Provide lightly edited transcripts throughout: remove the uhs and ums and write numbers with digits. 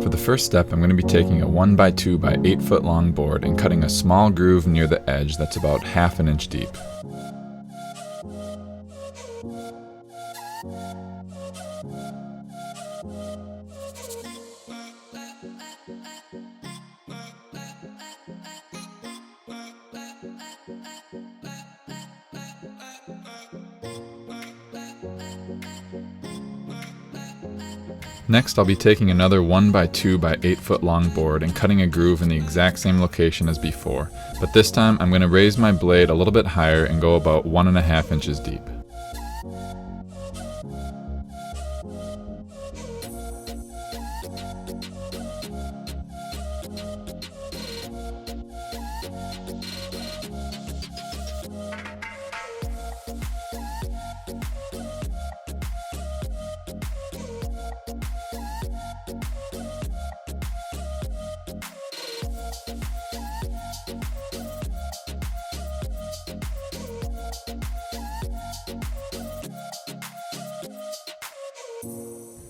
For the first step, I'm going to be taking a 1x2 by 8 foot long board and cutting a small groove near the edge that's about ½ an inch deep. Next, I'll be taking another 1x2 by 8 foot long board and cutting a groove in the exact same location as before, but this time I'm going to raise my blade a little bit higher and go about 1½ inches deep.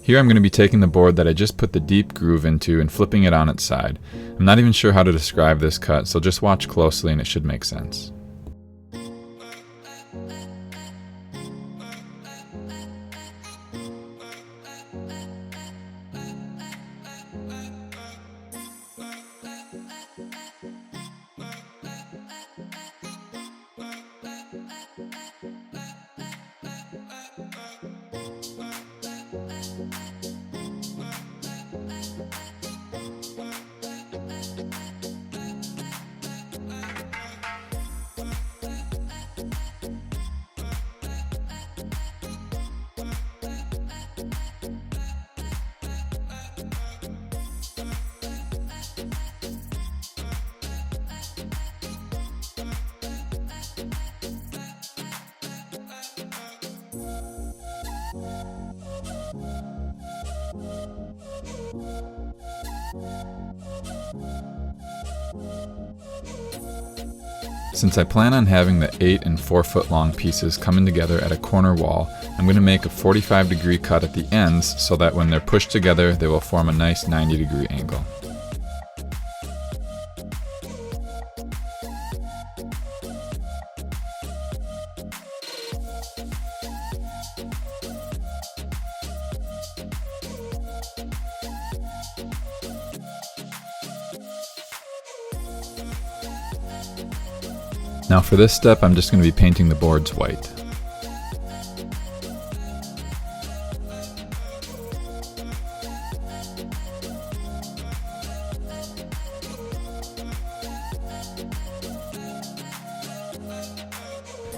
Here I'm going to be taking the board that I just put the deep groove into and flipping it on its side. I'm not even sure how to describe this cut, so just watch closely and it should make sense. Since I plan on having the 8 and 4 foot long pieces coming together at a corner wall, I'm going to make a 45-degree cut at the ends so that when they're pushed together they will form a nice 90-degree angle. Now for this step, I'm just going to be painting the boards white.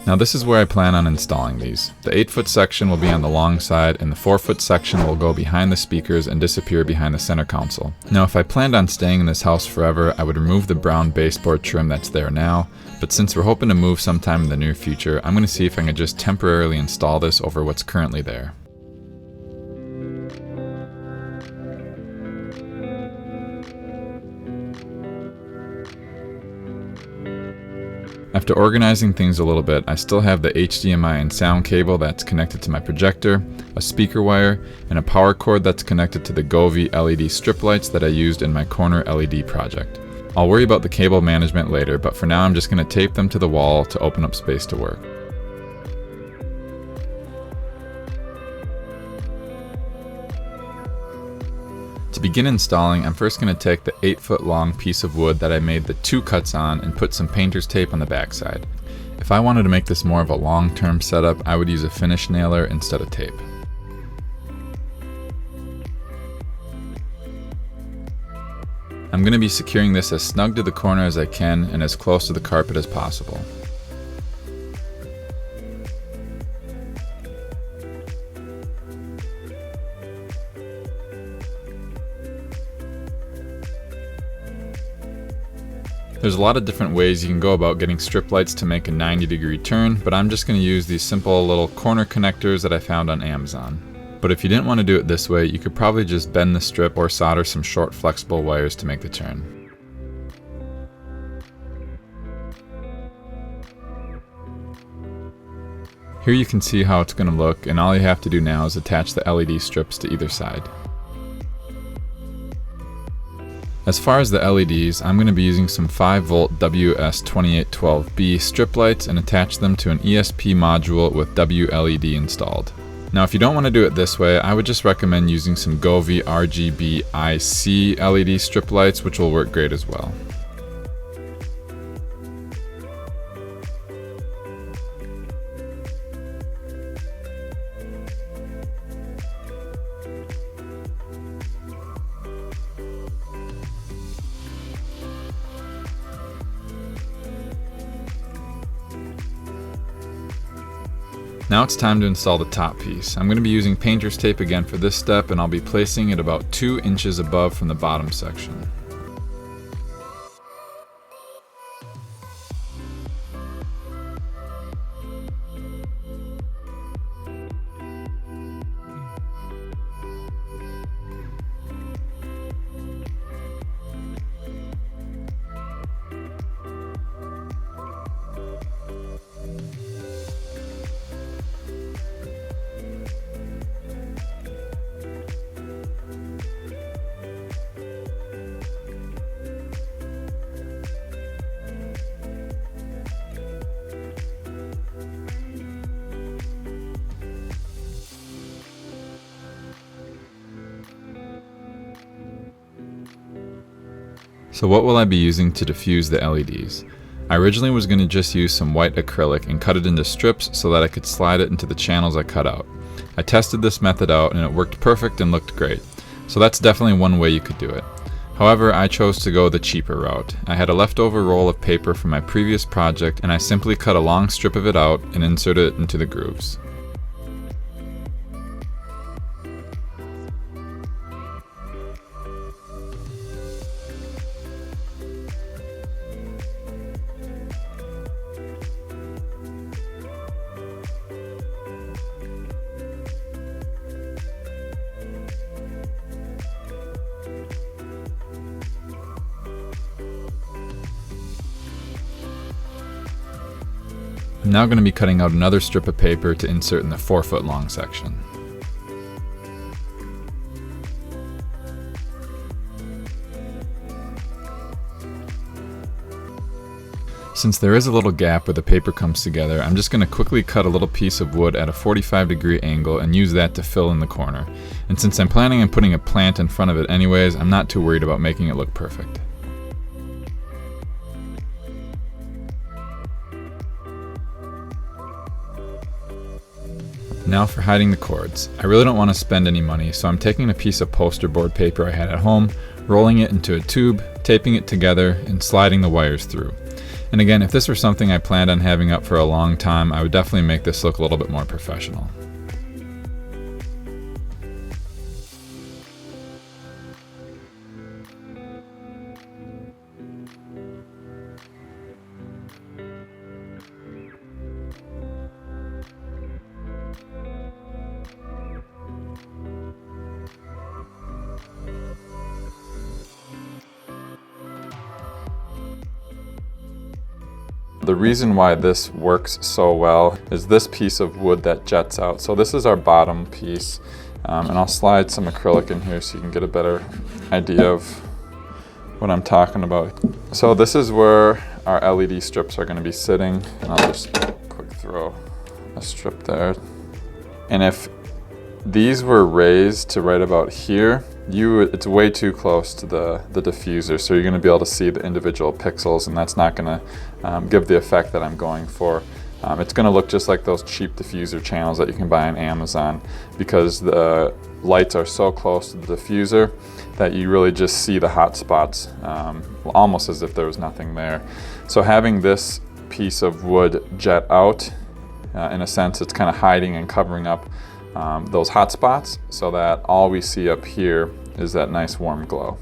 Now this is where I plan on installing these. The 8-foot section will be on the long side and the 4-foot section will go behind the speakers and disappear behind the center console. Now if I planned on staying in this house forever, I would remove the brown baseboard trim that's there now, but since we're hoping to move sometime in the near future, I'm going to see if I can just temporarily install this over what's currently there. After organizing things a little bit, I still have the HDMI and sound cable that's connected to my projector, a speaker wire, and a power cord that's connected to the Govee LED strip lights that I used in my corner LED project. I'll worry about the cable management later, but for now I'm just going to tape them to the wall to open up space to work. To begin installing, I'm first going to take the 8-foot long piece of wood that I made the 2 cuts on and put some painter's tape on the backside. If I wanted to make this more of a long-term setup, I would use a finish nailer instead of tape. I'm going to be securing this as snug to the corner as I can and as close to the carpet as possible. There's a lot of different ways you can go about getting strip lights to make a 90-degree turn, but I'm just going to use these simple little corner connectors that I found on Amazon. But if you didn't want to do it this way, you could probably just bend the strip or solder some short flexible wires to make the turn. Here you can see how it's going to look, and all you have to do now is attach the LED strips to either side. As far as the LEDs, I'm going to be using some 5V WS2812B strip lights and attach them to an ESP module with WLED installed. Now if you don't want to do it this way, I would just recommend using some Govee RGB IC LED strip lights, which will work great as well. Now it's time to install the top piece. I'm going to be using painter's tape again for this step, and I'll be placing it about 2 inches above from the bottom section. So what will I be using to diffuse the LEDs? I originally was going to just use some white acrylic and cut it into strips so that I could slide it into the channels I cut out. I tested this method out and it worked perfect and looked great. So that's definitely one way you could do it. However, I chose to go the cheaper route. I had a leftover roll of paper from my previous project and I simply cut a long strip of it out and inserted it into the grooves. I'm now going to be cutting out another strip of paper to insert in the 4-foot long section. Since there is a little gap where the paper comes together, I'm just going to quickly cut a little piece of wood at a 45-degree angle and use that to fill in the corner. And since I'm planning on putting a plant in front of it anyways, I'm not too worried about making it look perfect. Now for hiding the cords. I really don't want to spend any money, so I'm taking a piece of poster board paper I had at home, rolling it into a tube, taping it together, and sliding the wires through. And again, if this were something I planned on having up for a long time, I would definitely make this look a little bit more professional. The reason why this works so well is this piece of wood that jets out. So this is our bottom piece, and I'll slide some acrylic in here so you can get a better idea of what I'm talking about. So this is where our LED strips are going to be sitting, and I'll just quick throw a strip there. And if these were raised to right about here, it's way too close to the diffuser, so you're going to be able to see the individual pixels, and that's not going to give the effect that I'm going for. It's going to look just like those cheap diffuser channels that you can buy on Amazon, because the lights are so close to the diffuser that you really just see the hot spots, almost as if there was nothing there. So having this piece of wood jet out, in a sense, it's kind of hiding and covering up those hot spots, so that all we see up here is that nice warm glow.